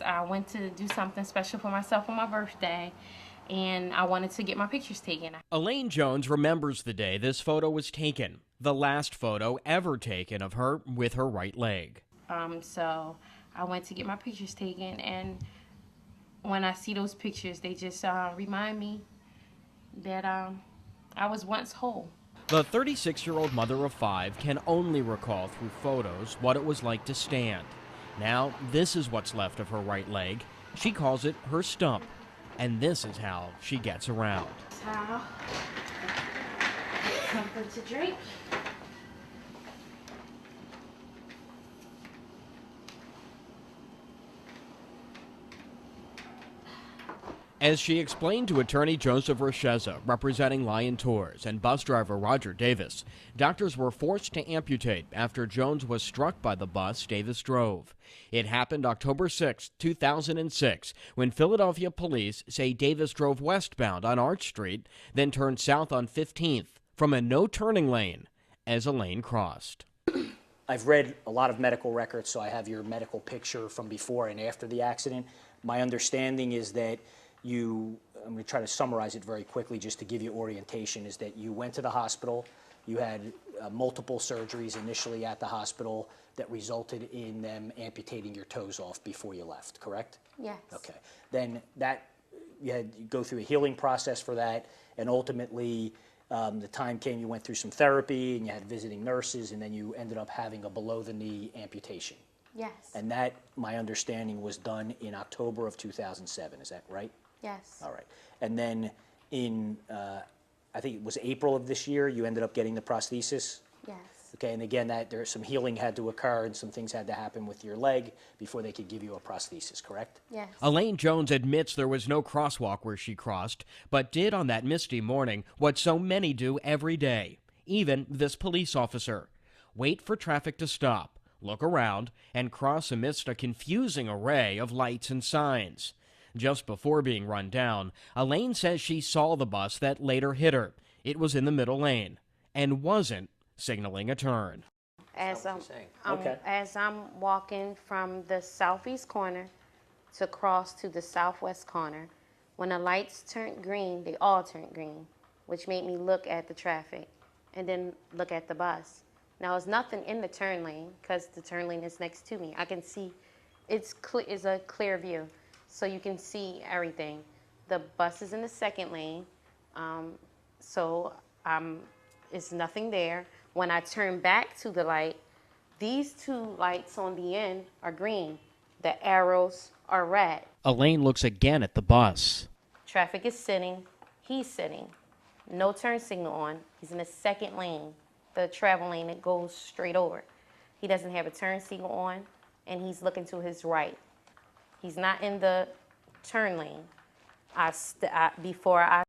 I went to do something special for myself on my birthday, and I wanted to get my pictures taken. Elaine Jones remembers the day this photo was taken, the last photo ever taken of her with her right leg. So I went to get my pictures taken, and when I see those pictures, they just remind me that I was once whole. The 36-year-old mother of 5 can only recall through photos what it was like to stand. Now, this is what's left of her right leg. She calls it her stump, and this is how she gets around. That's how I get something to drink. As she explained to attorney Joseph Rocheza, representing Lion Tours, and bus driver Roger Davis, doctors were forced to amputate after Jones was struck by the bus Davis drove. It happened October 6, 2006, when Philadelphia police say Davis drove westbound on Arch Street, then turned south on 15th from a no-turning lane as a lane crossed. I've read a lot of medical records, so I have your medical picture from before and after the accident. My understanding is that I'm going to try to summarize it very quickly just to give you orientation, is that you went to the hospital, you had multiple surgeries initially at the hospital that resulted in them amputating your toes off before you left, correct? Yes. Okay. Then you go through a healing process for that, and ultimately the time came you went through some therapy and you had visiting nurses, and then you ended up having a below-the-knee amputation. Yes. And that, my understanding, was done in October of 2007, is that right? Yes. All right. And then in, I think it was April of this year, you ended up getting the prosthesis? Yes. Okay, and again, there's some healing had to occur and some things had to happen with your leg before they could give you a prosthesis, correct? Yes. Elaine Jones admits there was no crosswalk where she crossed, but did on that misty morning what so many do every day, even this police officer. Wait for traffic to stop, look around, and cross amidst a confusing array of lights and signs. Just before being run down, Elaine says she saw the bus that later hit her. It was in the middle lane and wasn't signaling a turn. As Okay. as I'm walking from the southeast corner to cross to the southwest corner, when the lights turned green, they all turned green, which made me look at the traffic and then look at the bus. Now, there's nothing in the turn lane because the turn lane is next to me. I can see it's a clear view, so you can see everything. The bus is in the second lane, so it's nothing there. When I turn back to the light, these two lights on the end are green. The arrows are red. Elaine looks again at the bus. Traffic is sitting. He's sitting. No turn signal on. He's in the second lane, the travel lane that goes straight over. He doesn't have a turn signal on, and he's looking to his right. He's not in the turn lane. Before I